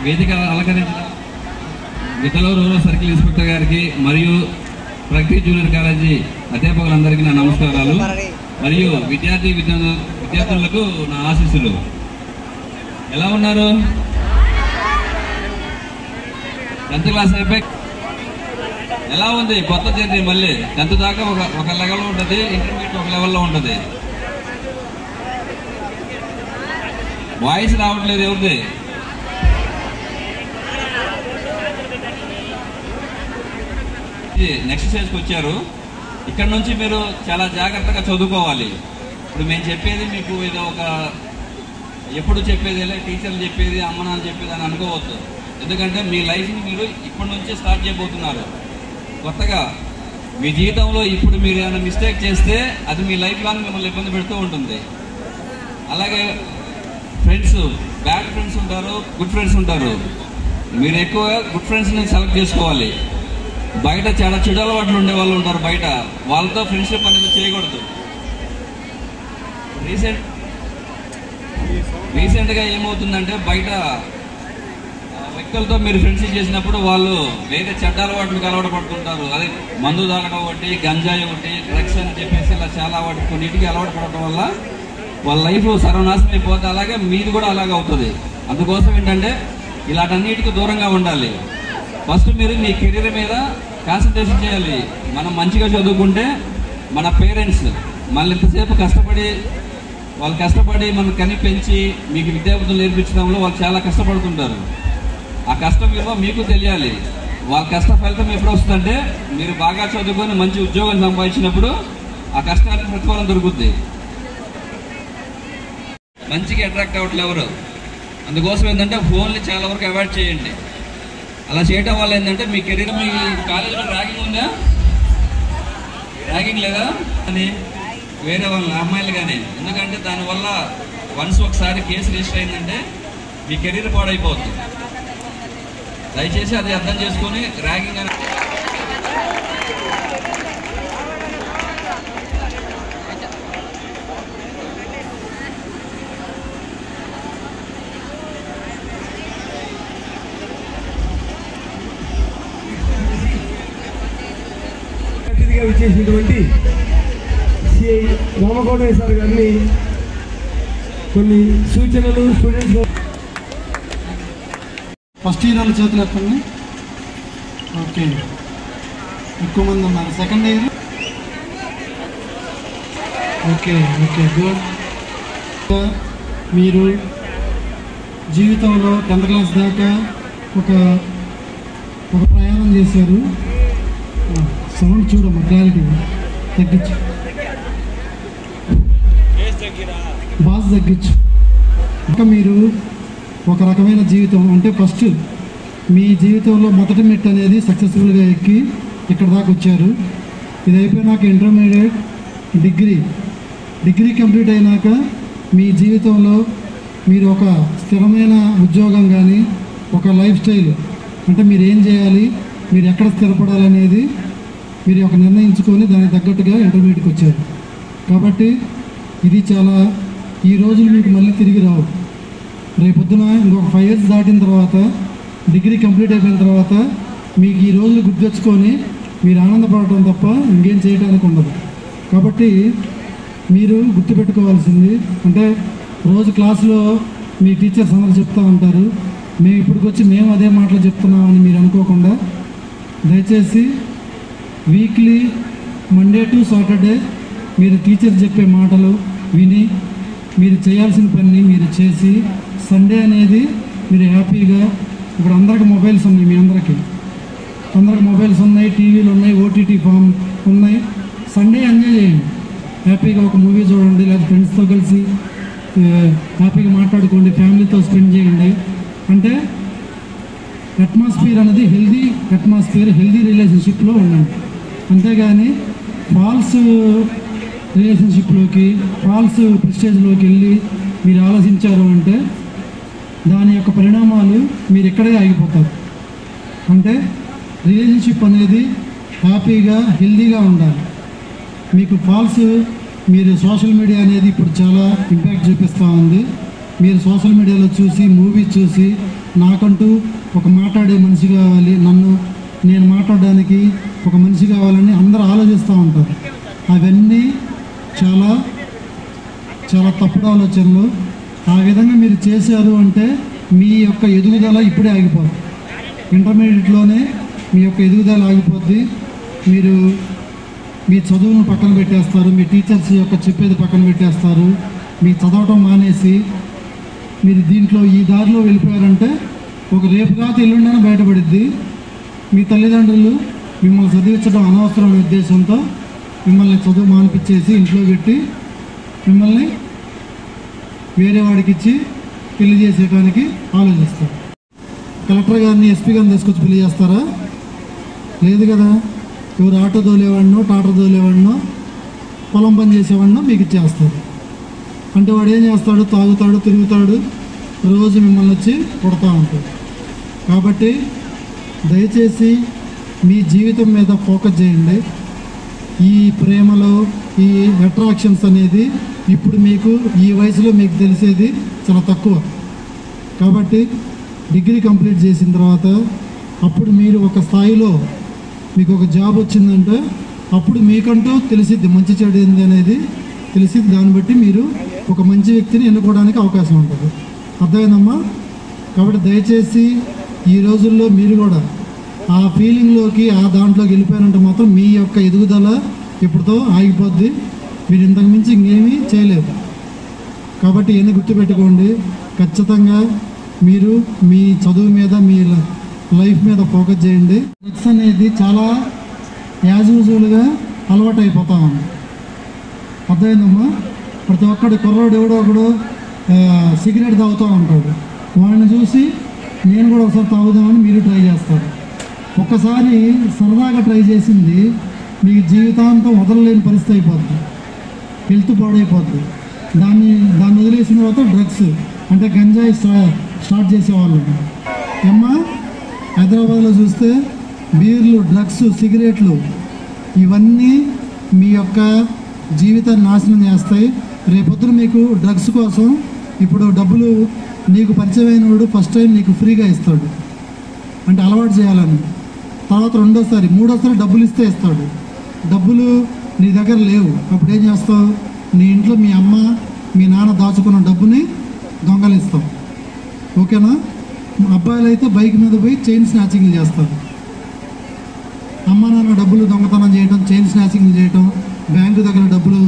వేదిక అలంకరించిన వితలూరు rural circle inspector గారికి మరియు ప్రగతి జూనియర్ కాలేజీ అధ్యాపకులందరికీ నా నమస్కారాలు మరియు విద్యార్థులకు నా ఆశీస్సులు. ఎలా ఉన్నారు? 10th క్లాస్ అయిపోయి ఎలా ఉంది? కొత్త జర్నీ. మళ్ళీ 10th దాకా ఒక లెవెల్లో ఉంటుంది, ఇంటర్మీడియట్ ఒక లెవెల్లో ఉంటుంది. వాయిస్ రావట్లేదు ఎవరిది? నెక్స్ట్ స్టేజ్కి వచ్చారు. ఇక్కడ నుంచి మీరు చాలా జాగ్రత్తగా చదువుకోవాలి. ఇప్పుడు మేము చెప్పేది మీకు ఏదో ఒక ఎప్పుడు చెప్పేది టీచర్లు చెప్పేది అమ్మ నాన్న చెప్పేది అని అనుకోవద్దు. ఎందుకంటే మీ లైఫ్ని మీరు ఇప్పటి నుంచే స్టార్ట్ చేయబోతున్నారు. కొత్తగా మీ జీవితంలో ఇప్పుడు మీరు ఏమైనా మిస్టేక్ చేస్తే అది మీ లైఫ్ లాంగ్ మిమ్మల్ని ఇబ్బంది పెడుతూ ఉంటుంది. అలాగే ఫ్రెండ్స్, బ్యాడ్ ఫ్రెండ్స్ ఉంటారు, గుడ్ ఫ్రెండ్స్ ఉంటారు. మీరు ఎక్కువగా గుడ్ ఫ్రెండ్స్ని సెలెక్ట్ చేసుకోవాలి. బయట చాలా చెడు అలవాట్లు ఉండే వాళ్ళు ఉంటారు బయట, వాళ్ళతో ఫ్రెండ్షిప్ అనేది చేయకూడదు. రీసెంట్గా ఏమవుతుందంటే బయట వ్యక్తులతో మీరు ఫ్రెండ్షిప్ చేసినప్పుడు వాళ్ళు వేరే చెడ్డ అలవాట్లకు అలవాటు పడుతుంటారు. అదే మందు తాగడం ఒకటి, గంజాయి ఒకటి, డ్రగ్స్ అని చెప్పేసి ఇలా చాలా కొన్నిటికి అలవాటు పడటం వల్ల వాళ్ళ లైఫ్ సర్వనాశనం అయిపోతే అలాగే మీది కూడా అలాగే అవుతుంది. అందుకోసం ఏంటంటే ఇలాంటన్నిటికీ దూరంగా ఉండాలి. ఫస్ట్ మీరు మీ కెరీర్ మీద కాన్సన్ట్రేషన్ చేయాలి. మనం మంచిగా చదువుకుంటే మన పేరెంట్స్ మళ్ళీ ఇంతసేపు కష్టపడి మనం కని పెంచి మీకు విద్యాబుద్ధులు నేర్పించడంలో వాళ్ళు చాలా కష్టపడుతుంటారు. ఆ కష్టం విలువ మీకు తెలియాలి. వాళ్ళ కష్ట ఫలితం ఎప్పుడు వస్తుందంటే మీరు బాగా చదువుకొని మంచి ఉద్యోగం సంపాదించినప్పుడు ఆ కష్టానికి ప్రతిఫలం దొరుకుతుంది. మంచిగా అట్రాక్ట్ అవ్వట్లేదు ఎవరు. అందుకోసం ఏంటంటే ఫోన్లు చాలా వరకు అవాయిడ్ చేయండి. అలా చేయటం వల్ల ఏంటంటే మీ కెరీర్, మీ కాలేజీలో ర్యాగింగ్ ఉందా? ర్యాగింగ్ లేదా అని వేరే వాళ్ళ అమ్మాయిలు కానీ. ఎందుకంటే దానివల్ల ఒకసారి కేసు రిజిస్టర్ అయిందంటే మీ కెరీర్ పాడైపోతుంది. దయచేసి అది అర్థం చేసుకొని ర్యాగింగ్ అని విచ్చేసినటువంటి సిఐ రామగౌడ సార్ గారిని కొన్ని సూచనలు స్టూడెంట్స్. ఫస్ట్ ఇయర్ వాళ్ళ చేతులు ఎత్తండి. ఓకే, ఎక్కువ మంది ఉన్నారు. Second year. Okay good. మీరు జీవితంలో 10th క్లాస్ దాకా ఒక ప్రయాణం చేశారు. సౌండ్ చూడమ్మా, క్లారిటీ తగ్గించు, బాస్ తగ్గించు. ఇంకా మీరు ఒక రకమైన జీవితం అంటే ఫస్ట్ మీ జీవితంలో మొదటి మెట్టు అనేది సక్సెస్ఫుల్గా ఎక్కి ఇక్కడ దాకా వచ్చారు. ఇది అయిపోయినాక ఇంటర్మీడియట్, డిగ్రీ కంప్లీట్ అయినాక మీ జీవితంలో మీరు ఒక స్థిరమైన ఉద్యోగం కానీ ఒక లైఫ్ స్టైల్ అంటే మీరు ఏం చేయాలి, మీరు ఎక్కడ స్థిరపడాలనేది మీరు ఒక నిర్ణయించుకొని దానికి తగ్గట్టుగా ఇంటర్మీడియట్కి వచ్చారు. కాబట్టి ఇది చాలా, ఈ రోజులు మీకు మళ్ళీ తిరిగి రావు. రేపొద్దున ఇంకొక 5 years దాటిన తర్వాత, డిగ్రీ కంప్లీట్ అయిపోయిన తర్వాత మీకు ఈ రోజులు గుర్తెచ్చుకొని మీరు ఆనందపడటం తప్ప ఇంకేం చేయడానికి ఉండదు. కాబట్టి మీరు గుర్తుపెట్టుకోవాల్సింది అంటే రోజు క్లాసులో మీ టీచర్స్ అందరూ చెప్తూ ఉంటారు, మేము ఇప్పటికొచ్చి మేము అదే మాటలు చెప్తున్నామని మీరు అనుకోకుండా దయచేసి వీక్లీ మండే టు సాటర్డే మీరు టీచర్ చెప్పే మాటలు విని మీరు చేయాల్సిన పని మీరు చేసి, సండే అనేది మీరు హ్యాపీగా, ఇప్పుడు అందరికి మొబైల్స్ ఉన్నాయి, మీ అందరికీ మొబైల్స్ ఉన్నాయి, టీవీలు ఉన్నాయి, ఓటీటీ ఫామ్ ఉన్నాయి. సండే ఎంజాయ్ చేయండి, హ్యాపీగా ఒక మూవీ చూడండి, లేదా ఫ్రెండ్స్తో కలిసి హ్యాపీగా మాట్లాడుకోండి, ఫ్యామిలీతో స్పెండ్ చేయండి. అంటే అట్మాస్ఫియర్ అనేది హెల్దీ అట్మాస్ఫియర్, హెల్దీ రిలేషన్షిప్లో ఉండండి. అంతేగాని ఫాల్స్ రిలేషన్షిప్లోకి, ఫాల్స్ ప్రెస్టేజ్లోకి వెళ్ళి మీరు ఆలోచించారు అంటే దాని యొక్క పరిణామాలు మీరు ఇక్కడే ఆగిపోతారు. అంటే రిలేషన్షిప్ అనేది హ్యాపీగా హెల్దీగా ఉండాలి. మీకు ఫాల్స్, మీరు సోషల్ మీడియా అనేది ఇప్పుడు చాలా ఇంపాక్ట్ చూపిస్తూ ఉంది. మీరు సోషల్ మీడియాలో చూసి మూవీస్ చూసి నాకంటూ ఒక మాట్లాడే మనిషి కావాలి, నేను మాట్లాడడానికి ఒక మనిషి కావాలని అందరూ ఆలోచిస్తూ ఉంటారు. అవన్నీ చాలా చాలా తప్పుడు ఆలోచనలు. ఆ విధంగా మీరు చేశారు అంటే మీ యొక్క ఎదుగుదల ఇప్పుడే ఆగిపోద్ది. ఇంటర్మీడియట్లోనే మీ యొక్క ఎదుగుదల ఆగిపోద్ది. మీరు మీ చదువును పక్కన పెట్టేస్తారు, మీ టీచర్స్ యొక్క చెప్పేది పక్కన పెట్టేస్తారు, మీ చదవటం మానేసి మీరు దీంట్లో ఈ దారిలో వెళ్ళిపోయారంటే ఒక రేపు రాత్రి ఎల్లుండైనా బయటపడిద్ది. మీ తల్లిదండ్రులు మిమ్మల్ని చదివించడం అనవసరమైన ఉద్దేశంతో మిమ్మల్ని చదువు మానిపించేసి ఇంట్లో పెట్టి మిమ్మల్ని వేరే వాడికి ఇచ్చి పెళ్లి చేసేయడానికి ఆలోచిస్తారు. కలెక్టర్ గారిని, ఎస్పీ గారిని తీసుకొచ్చి పెళ్లి చేస్తారా? లేదు కదా. ఎవరు ఆటో తోలేవాడినో, టాటర్ తోలేవాడినో, పొలం పని చేసేవాడినో మీకు ఇచ్చేస్తారు. అంటే వాడు ఏం చేస్తాడు? తాగుతాడు, తిరుగుతాడు, రోజు మిమ్మల్ని వచ్చి కొడతా ఉంటాడు. కాబట్టి దయచేసి మీ జీవితం మీద ఫోకస్ చేయండి. ఈ ప్రేమలో ఈ అట్రాక్షన్స్ అనేది ఇప్పుడు మీకు ఈ వయసులో మీకు తెలిసేది చాలా తక్కువ. కాబట్టి డిగ్రీ కంప్లీట్ చేసిన తర్వాత అప్పుడు మీరు ఒక స్థాయిలో మీకు ఒక జాబ్ వచ్చిందంటే అప్పుడు మీకంటూ తెలిసిద్ది మంచి చెడు ఏంది అనేది తెలిసిద్ది. దాన్ని బట్టి మీరు ఒక మంచి వ్యక్తిని ఎన్నుకోవడానికి అవకాశం ఉంటుంది. అర్థమైందమ్మా? కాబట్టి దయచేసి ఈ రోజుల్లో మీరు కూడా ఆ ఫీలింగ్లోకి, ఆ దాంట్లోకి వెళ్ళిపోయారంటే మాత్రం మీ యొక్క ఎదుగుదల ఇప్పుడుతో ఆగిపోద్ది. మీరు ఇంతకు మించి ఇంకేమీ చేయలేరు. కాబట్టి ఇవన్నీ గుర్తుపెట్టుకోండి. ఖచ్చితంగా మీరు మీ చదువు మీద, మీ లైఫ్ మీద ఫోకస్ చేయండి. డ్రగ్స్ అనేది చాలా యాజువల్గా అలవాటు అయిపోతా ఉంది. అర్థమైందమ్మా? ప్రతి ఒక్కడు కుర్రోడు ఎవడో ఒకడు సిగరెట్ తాగుతూ ఉంటాడు. వాడిని చూసి నేను కూడా ఒకసారి తాగుదామని మీరు ట్రై చేస్తారు. ఒక్కసారి సరదాగా ట్రై చేసింది మీకు జీవితాంతం వదలలేని పరిస్థితి అయిపోద్ది. హెల్త్ పాడైపోద్ది. దాన్ని వదిలేసిన తర్వాత డ్రగ్స్ అంటే గంజాయి స్టార్ట్ చేసేవాళ్ళు. అమ్మా, హైదరాబాద్లో చూస్తే బీర్లు, డ్రగ్స్, సిగరెట్లు ఇవన్నీ మీ యొక్క జీవితాన్ని నాశనం చేస్తాయి. రేపొద్దున మీకు డ్రగ్స్ కోసం ఇప్పుడు డబ్బులు నీకు పరిచయమైన వాడు ఫస్ట్ టైం నీకు ఫ్రీగా ఇస్తాడు, అంటే అలవాటు చేయాలని. తర్వాత రెండోసారి, మూడోసారి డబ్బులు ఇస్తే ఇస్తాడు. డబ్బులు నీ దగ్గర లేవు, అప్పుడు ఏం చేస్తావు? నీ ఇంట్లో మీ అమ్మ, మీ నాన్న దాచుకున్న డబ్బుని దొంగలిస్తావు. ఓకేనా? అబ్బాయిలు అయితే బైక్ మీద పోయి చైన్ స్నాచింగ్లు చేస్తారు. అమ్మ నాన్న డబ్బులు దొంగతనం చేయడం, చైన్ స్నాచింగ్లు చేయడం, బ్యాంకు దగ్గర డబ్బులు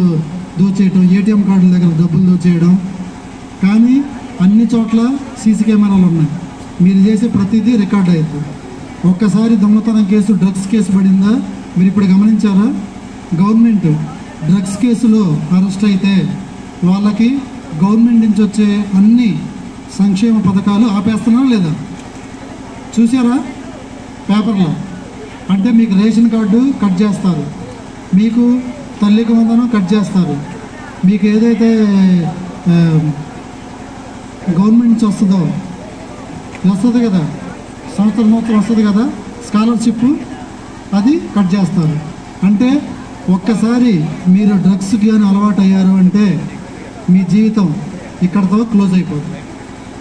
దోచేయడం, ఏటీఎం కార్డుల దగ్గర డబ్బులు దోచేయడం. కానీ అన్ని చోట్ల సీసీ కెమెరాలు ఉన్నాయి. మీరు చేసే ప్రతిదీ రికార్డ్ అవుతుంది. ఒక్కసారి దొంగతనం కేసు, డ్రగ్స్ కేసు పడిందా? మీరు ఇప్పుడు గమనించారా? గవర్నమెంట్ డ్రగ్స్ కేసులో అరెస్ట్ అయితే వాళ్ళకి గవర్నమెంట్ నుంచి వచ్చే అన్ని సంక్షేమ పథకాలు ఆపేస్తున్నారా లేదా? చూసారా పేపర్లో? అంటే మీకు రేషన్ కార్డు కట్ చేస్తారు, మీకు తల్లికి వందనం కట్ చేస్తారు, మీకు ఏదైతే గవర్నమెంట్ నుంచి వస్తుందో వస్తుంది కదా, సంవత్సరం వస్తుంది కదా స్కాలర్షిప్, అది కట్ చేస్తారు. అంటే ఒక్కసారి మీరు డ్రగ్స్కి కానీ అలవాటు అయ్యారు అంటే మీ జీవితం ఇక్కడతో క్లోజ్ అయిపోతుంది.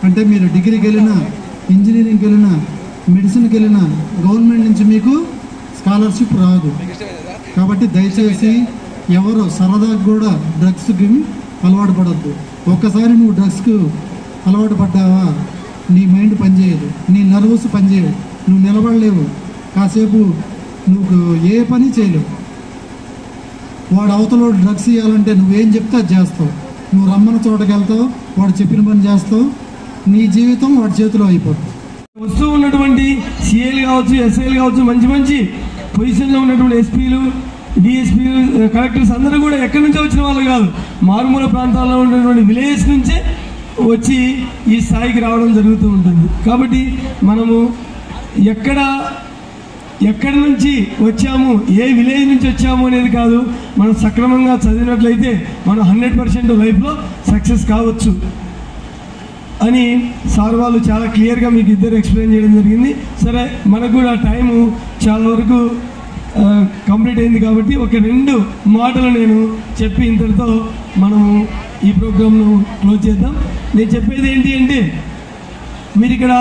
అంటే మీరు డిగ్రీకి వెళ్ళినా, ఇంజనీరింగ్కి వెళ్ళినా, మెడిసిన్కి వెళ్ళినా గవర్నమెంట్ నుంచి మీకు స్కాలర్షిప్ రాదు. కాబట్టి దయచేసి ఎవరు సరదాగా కూడా డ్రగ్స్కి అలవాటు పడద్దు. ఒక్కసారి నువ్వు డ్రగ్స్కు అలవాటు పడ్డావా, నీ మైండ్ పనిచేయదు, నీ నర్వస్ పనిచేయదు, నువ్వు నిలబడలేవు, కాసేపు నువ్వు ఏ పని చేయలేవు. వాడు అవతల డ్రగ్స్ ఇవ్వాలంటే నువ్వేం చెప్తే అది చేస్తావు. నువ్వు రమ్మన్న చోటకి వెళ్తావు, వాడు చెప్పిన పని చేస్తావు, నీ జీవితం వాడి చేతిలో అయిపోతుంది. వస్తూ ఉన్నటువంటి సిఏలు కావచ్చు, ఎస్ఐలు కావచ్చు, మంచి మంచి పొజిషన్లో ఉన్నటువంటి ఎస్పీలు, డిఎస్పీలు, కలెక్టర్స్ అందరూ కూడా ఎక్కడి నుంచో వచ్చిన వాళ్ళు కాదు, మారుమూల ప్రాంతాల్లో ఉన్నటువంటి విలేజెస్ నుంచే వచ్చి ఈ స్థాయికి రావడం జరుగుతూ ఉంటుంది. కాబట్టి మనము ఎక్కడి నుంచి వచ్చాము, ఏ విలేజ్ నుంచి వచ్చాము అనేది కాదు, మనం సక్రమంగా చదివినట్లయితే మనం 100% లైఫ్లో సక్సెస్ కావచ్చు అని సార్ వాళ్ళు చాలా క్లియర్గా మీకు ఇద్దరు ఎక్స్ప్లెయిన్ చేయడం జరిగింది. సరే, మనకు కూడా టైము చాలా వరకు కంప్లీట్ అయింది కాబట్టి ఒక 2 మాటలు నేను చెప్పి ఇంతటితో మనము ఈ ప్రోగ్రామ్ను క్లోజ్ చేద్దాం. నేను చెప్పేది ఏంటి అంటే, మీరు ఇక్కడ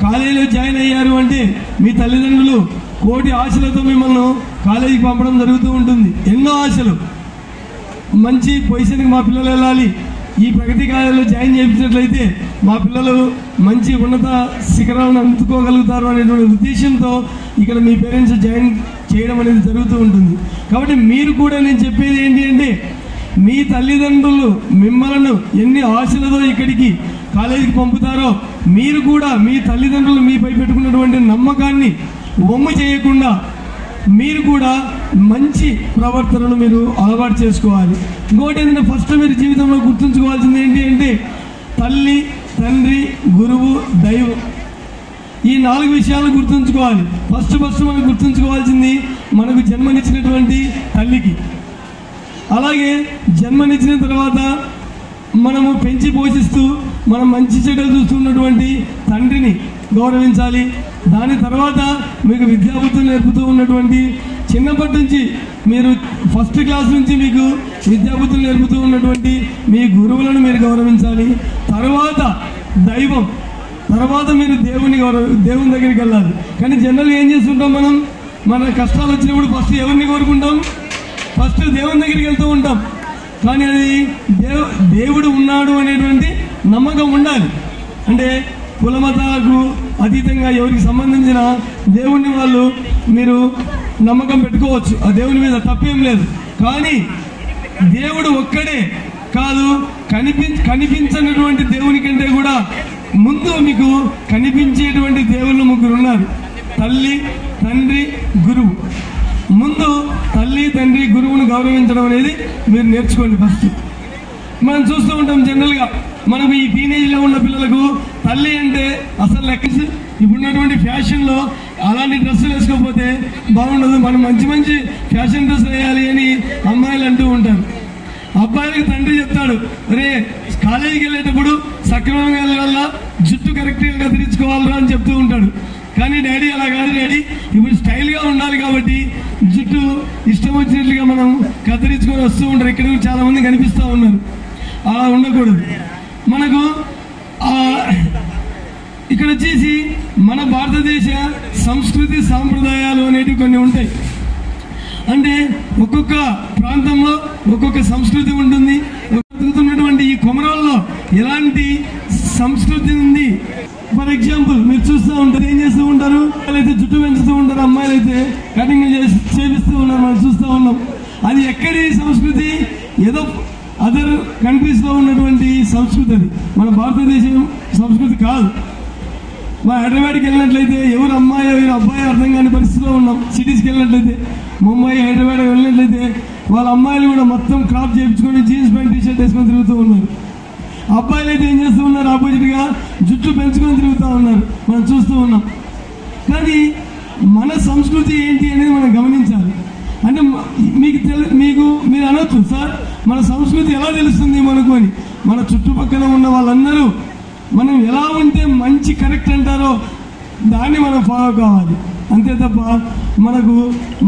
కాలేజీలో జాయిన్ అయ్యారు అంటే మీ తల్లిదండ్రులు కోటి ఆశలతో మిమ్మల్ని కాలేజీకి పంపడం జరుగుతూ ఉంటుంది. ఎన్నో ఆశలు, మంచి పొజిషన్కి మా పిల్లలు వెళ్ళాలి, ఈ ప్రగతి కాలేజీలో జాయిన్ చేయించినట్లయితే మా పిల్లలు మంచి ఉన్నత శిఖరాలను అందుకోగలుగుతారు అనేటువంటి ఉద్దేశంతో ఇక్కడ మీ పేరెంట్స్ జాయిన్ చేయడం అనేది జరుగుతూ ఉంటుంది. కాబట్టి మీరు కూడా నేను చెప్పేది ఏంటి అంటే, మీ తల్లిదండ్రులు మిమ్మల్ని ఎన్ని ఆశలతో ఇక్కడికి కాలేజీకి పంపుతారో మీరు కూడా మీ తల్లిదండ్రులు మీపై పెట్టుకున్నటువంటి నమ్మకాన్ని వమ్ము చేయకుండా మీరు కూడా మంచి ప్రవర్తనను మీరు అలవాటు చేసుకోవాలి. ఇంకోటి ఏంటంటే, ఫస్ట్ మీరు జీవితంలో గుర్తుంచుకోవాల్సింది ఏంటి అంటే, తల్లి, తండ్రి, గురువు, దైవం, ఈ 4 విషయాలు గుర్తుంచుకోవాలి. ఫస్ట్ మనం గుర్తుంచుకోవాల్సింది మనకు జన్మనిచ్చినటువంటి తల్లికి, అలాగే జన్మనిచ్చిన తర్వాత మనము పెంచి పోషిస్తూ మనం మంచి చెడ్డలు చూస్తున్నటువంటి తండ్రిని గౌరవించాలి. దాని తర్వాత మీకు విద్యాబుద్ధులు నేర్పుతూ ఉన్నటువంటి, చిన్నప్పటి నుంచి మీరు ఫస్ట్ క్లాస్ నుంచి మీకు విద్యాబుద్ధులు నేర్పుతూ ఉన్నటువంటి మీ గురువులను మీరు గౌరవించాలి. తర్వాత దైవం, తర్వాత మీరు దేవుని దగ్గరికి వెళ్ళాలి. కానీ జనరల్గా ఏం చేస్తుంటాం మనం, మన కష్టాలు వచ్చినప్పుడు ఫస్ట్ ఎవరిని కోరుకుంటాం? ఫస్ట్ దేవుని దగ్గరికి వెళ్తూ ఉంటాం. కానీ అది దేవుడు ఉన్నాడు అనేటువంటి నమ్మకం ఉండాలి. అంటే కులమతాలకు అతీతంగా ఎవరికి సంబంధించిన దేవుణ్ణి వాళ్ళు మీరు నమ్మకం పెట్టుకోవచ్చు, ఆ దేవుని మీద తప్పేం లేదు. కానీ దేవుడు ఒక్కడే కాదు, కనిపించినటువంటి దేవుని కంటే కూడా ముందు మీకు కనిపించేటువంటి దేవుళ్ళు 3 ఉన్నారు. తల్లి, తండ్రి, గురువు. ముందు తల్లి, తండ్రి, గురువును గౌరవించడం అనేది మీరు నేర్చుకోండి. ఫస్ట్ మనం చూస్తూ ఉంటాం జనరల్గా మనకు ఈ టీనేజ్లో ఉన్న పిల్లలకు తల్లి అంటే అసలు లెక్క. ఇప్పుడున్నటువంటి ఫ్యాషన్లో అలాంటి డ్రెస్సులు వేసుకోకపోతే బాగుండదు, మనం మంచి ఫ్యాషన్ డ్రెస్సులు వేయాలి అని అమ్మాయిలు అంటూ ఉంటారు. అబ్బాయిలకు తండ్రి చెప్తాడు, రే కాలేజీకి వెళ్ళేటప్పుడు సక్రమంగా వెళ్ళాలా, జుట్టు కరెక్ట్గా కత్తిరించుకోవాలరా అని చెప్తూ ఉంటాడు. కానీ డాడీ అలా కాదు, డాడీ ఇప్పుడు స్టైల్గా ఉండాలి కాబట్టి జుట్టు ఇష్టం వచ్చినట్లుగా మనం కత్తిరించుకొని వస్తూ ఉంటారు. ఇక్కడ చాలా మంది కనిపిస్తూ ఉన్నారు. అలా ఉండకూడదు. మనకు ఇక్కడ వచ్చేసి మన భారతదేశ సంస్కృతి సాంప్రదాయాలు అనేటివి కొన్ని ఉంటాయి. అంటే ఒక్కొక్క ప్రాంతంలో ఒక్కొక్క సంస్కృతి ఉంటుంది. జరుగుతున్నటువంటి ఈ కొమరాల్లో ఎలాంటి సంస్కృతి ఉంది. ఫర్ ఎగ్జాంపుల్ మీరు చూస్తూ ఉంటారు, ఏం చేస్తూ ఉంటారు, అయితే జుట్టు పెంచుతూ ఉంటారు, అమ్మాయిలు అయితే కటింగ్ చేపిస్తూ ఉన్నారు, మనం చూస్తూ ఉన్నాం. అది ఎక్కడి సంస్కృతి? ఏదో అదర్ కంట్రీస్లో ఉన్నటువంటి సంస్కృతి, అది మన భారతదేశం సంస్కృతి కాదు. మా హైదరాబాద్కి వెళ్ళినట్లయితే ఎవరు అమ్మాయి ఎవరు అబ్బాయి అర్థం కాని పరిస్థితిలో ఉన్నాం. సిటీస్కి వెళ్ళినట్లయితే, ముంబై, హైదరాబాద్ వెళ్ళినట్లయితే వాళ్ళ అమ్మాయిలు కూడా మొత్తం క్రాప్ చేయించుకొని జీన్స్ ప్యాంట్, టీషర్ట్ వేసుకొని తిరుగుతూ ఉన్నారు. అబ్బాయిలు అయితే ఏం చేస్తూ ఉన్నారు, ఆపోజిట్గా జుట్టు పెంచుకొని తిరుగుతూ ఉన్నారు, మనం చూస్తూ ఉన్నాం. కానీ మన సంస్కృతి ఏంటి అనేది మనం గమనించాలి. అంటే మీకు మీరు అనొచ్చు, సార్ మన సంస్కృతి ఎలా తెలుస్తుంది మనకు అని. మన చుట్టుపక్కల ఉన్న వాళ్ళందరూ మనం ఎలా ఉంటే మంచి కరెక్ట్ అంటారో దాన్ని మనం ఫాలో కావాలి. అంతే తప్ప మనకు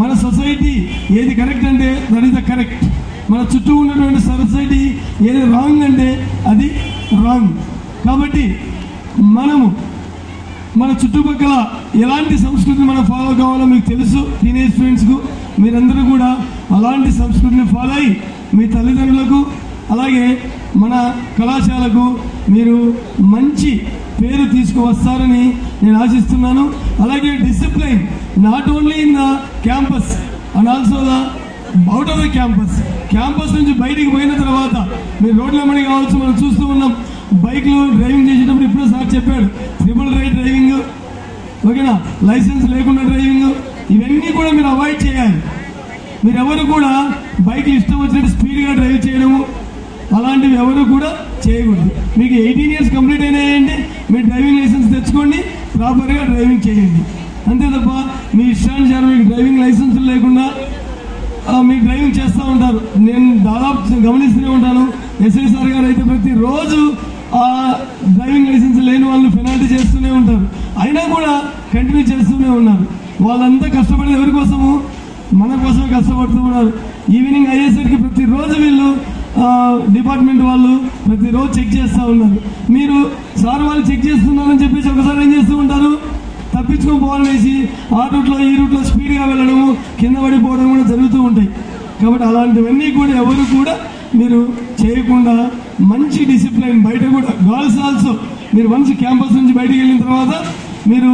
మన సొసైటీ ఏది కరెక్ట్ అంటే దట్ ఈస్ ద కరెక్ట్, మన చుట్టూ ఉన్నటువంటి సొసైటీ ఏది రాంగ్ అంటే అది రాంగ్. కాబట్టి మనము మన చుట్టుపక్కల ఎలాంటి సంస్కృతిని మనం ఫాలో కావాలో మీకు తెలుసు. టీనేజ్ స్టూడెంట్స్కు మీరందరూ కూడా అలాంటి సంస్కృతిని ఫాలో అయ్యి మీ తల్లిదండ్రులకు అలాగే మన కళాశాలకు మీరు మంచి పేరు తీసుకువస్తారని నేను ఆశిస్తున్నాను. అలాగే discipline not only in the campus and also the out of the campus నుంచి బయటికి పోయిన తర్వాత మీరు రోడ్ల మడి కావచ్చు, మనం చూస్తూ ఉన్నాం. బైక్లు డ్రైవింగ్ చేసేటప్పుడు ఇప్పుడే సార్ చెప్పాడు, ట్రిపుల్ రైడ్ డ్రైవింగ్, ఓకేనా, లైసెన్స్ లేకుండా డ్రైవింగ్, ఇవన్నీ కూడా మీరు అవాయిడ్ చేయాలి. మీరు ఎవరు కూడా బైక్లు ఇష్టం వచ్చినట్టు స్పీడ్గా డ్రైవ్ చేయడము అలాంటివి ఎవరు కూడా చేయకూడదు. మీకు 18 years కంప్లీట్ అయినాయంటే మీరు డ్రైవింగ్ లైసెన్స్ తెచ్చుకోండి, ప్రాపర్గా డ్రైవింగ్ చేయండి. అంతే తప్ప మీ ఇష్టానుసారం మీకు డ్రైవింగ్ లైసెన్సులు లేకుండా మీరు డ్రైవింగ్ చేస్తూ ఉంటారు. నేను దాదాపు గమనిస్తూనే ఉంటాను. ఎస్ఐసార్ గారు అయితే ప్రతిరోజు డ్రైవింగ్ లైసెన్స్ లేని వాళ్ళు పెనాల్టీ చేస్తూనే ఉంటారు. అయినా కూడా కంటిన్యూ చేస్తూనే ఉన్నారు. వాళ్ళంతా కష్టపడేది ఎవరి కోసము? మన కోసం కష్టపడుతూ ఉన్నారు. ఈవినింగ్ అయ్యేసరికి ప్రతిరోజు వీళ్ళు డిపార్ట్మెంట్ వాళ్ళు ప్రతిరోజు చెక్ చేస్తూ ఉన్నారు. మీరు సార్ వాళ్ళు చెక్ చేస్తున్నారని చెప్పేసి ఒకసారి ఏం చేస్తూ ఉంటారు, తప్పించుకొని పోవాలనేసి ఆ రూట్లో ఈ రూట్లో స్పీడ్గా వెళ్ళడము, కింద పడిపోవడం కూడా జరుగుతూ ఉంటాయి. కాబట్టి అలాంటివన్నీ కూడా ఎవరు కూడా మీరు చేయకుండా మంచి డిసిప్లైన్, బయట కూడా గర్ల్స్ ఆల్సో మీరు వన్స్ క్యాంపస్ నుంచి బయటకు వెళ్ళిన తర్వాత మీరు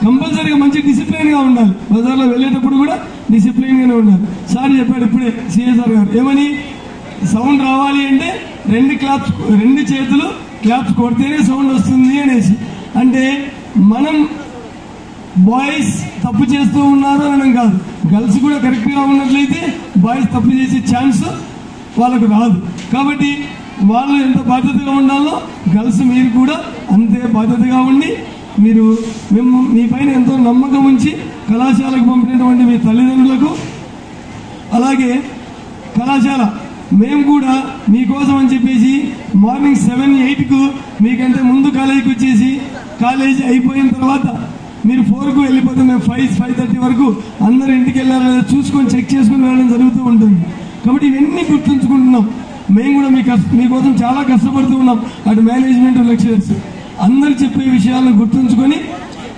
కంపల్సరీగా మంచి డిసిప్లైన్గా ఉండాలి. బజార్లో వెళ్ళేటప్పుడు కూడా డిసిప్లైన్గానే ఉండాలి. సార్ చెప్పాడు ఇప్పుడే సిఎస్ఆర్ గారు ఏమని, సౌండ్ రావాలి అంటే రెండు చేతులు క్లాప్స్ కొడితేనే సౌండ్ వస్తుంది అనేసి. అంటే మనం బాయ్స్ తప్పు చేస్తూ ఉన్నారు అని కాదు, గర్ల్స్ కూడా కరెక్ట్గా ఉన్నట్లయితే బాయ్స్ తప్పు చేసే ఛాన్స్ వాళ్ళకు రాదు. కాబట్టి వాళ్ళు ఎంత బాధ్యతగా ఉండాలో గర్ల్స్ మీరు కూడా అంతే బాధ్యతగా ఉండి మీరు మీ పైన ఎంతో నమ్మకం ఉంచి కళాశాలకు పంపినటువంటి మీ తల్లిదండ్రులకు, అలాగే కళాశాల మేము కూడా మీకోసం అని చెప్పేసి మార్నింగ్ 7-8కు మీకంటే ముందు కాలేజీకి వచ్చేసి కాలేజీ అయిపోయిన తర్వాత మీరు 4కు వెళ్ళిపోతే మేము 5-5:30 వరకు అందరూ ఇంటికి వెళ్ళారో చూసుకొని చెక్ చేసుకుని వెళ్ళడం జరుగుతూ ఉంటుంది. కాబట్టి ఇవన్నీ గుర్తుంచుకుంటున్నాం. మేము కూడా మీకోసం చాలా కష్టపడుతూ ఉన్నాం. అటు మేనేజ్మెంట్, లెక్చరర్స్ అందరు చెప్పే విషయాలను గుర్తుంచుకొని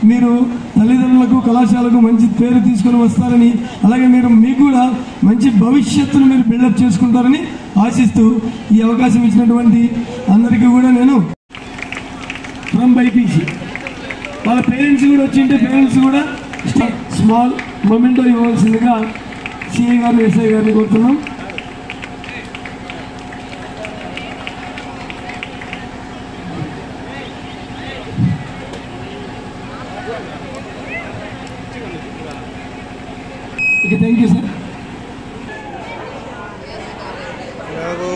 మీరు తల్లిదండ్రులకు కళాశాలకు మంచి పేరు తీసుకొని వస్తారని, అలాగే మీకు కూడా మంచి భవిష్యత్తును మీరు బిల్డప్ చేసుకుంటారని ఆశిస్తూ ఈ అవకాశం ఇచ్చినటువంటి అందరికీ కూడా నేను ఫ్రమ్ బైపీసీ వాళ్ళ పేరెంట్స్ కూడా వచ్చింటే పేరెంట్స్ కూడా స్మాల్ మొమెంటో ఇవ్వాల్సిందిగా సిఐ గారిని, ఎస్ఐ గారిని కోరుతున్నాం. Okay, thank you, sir. Bravo.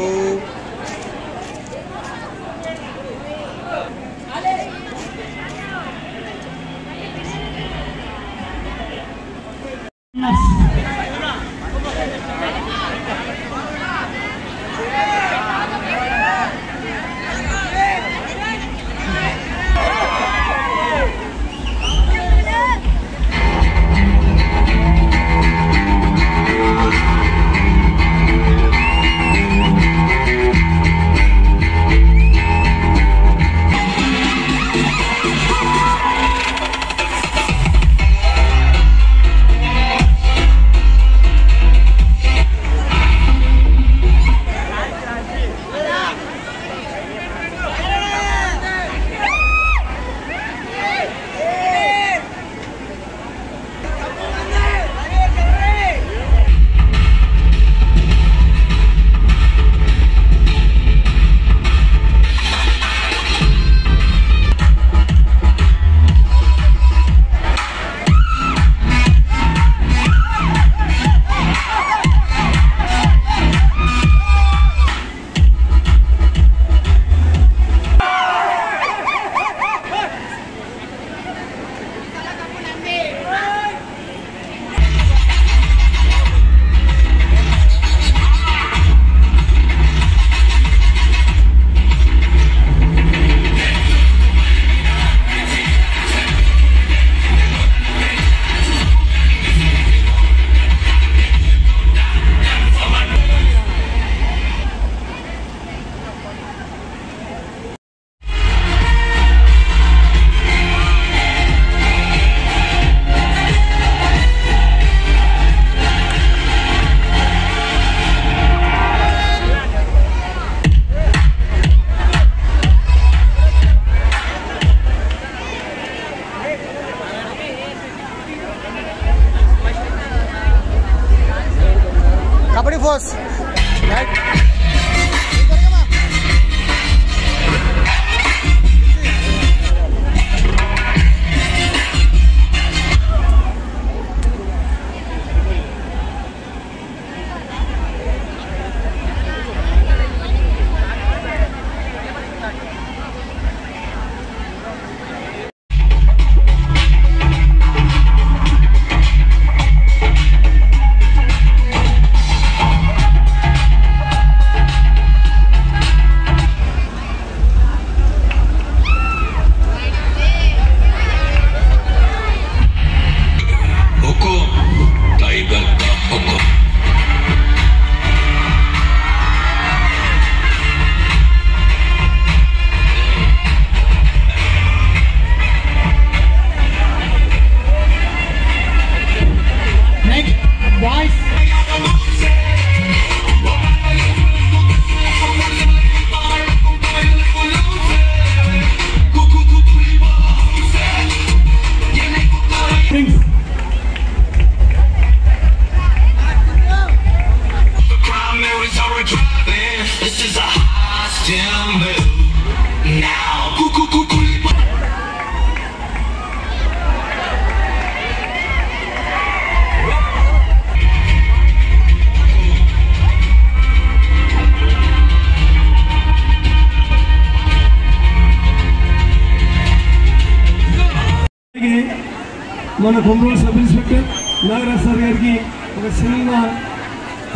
మన Kommuru sub inspector Nagaraj sir గారికి ఒక చిన్న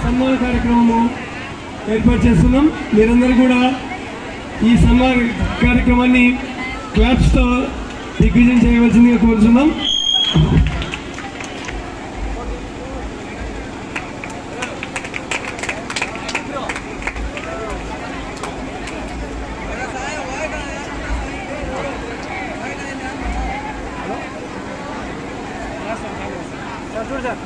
సన్మాన కార్యక్రమము ఏర్పాటు చేస్తున్నాం. మీరందరూ కూడా ఈ సన్మాన కార్యక్రమాన్ని క్లాప్స్తో దిగ్విజయం చేయవలసిందిగా కోరుతున్నాం. చూడు సార్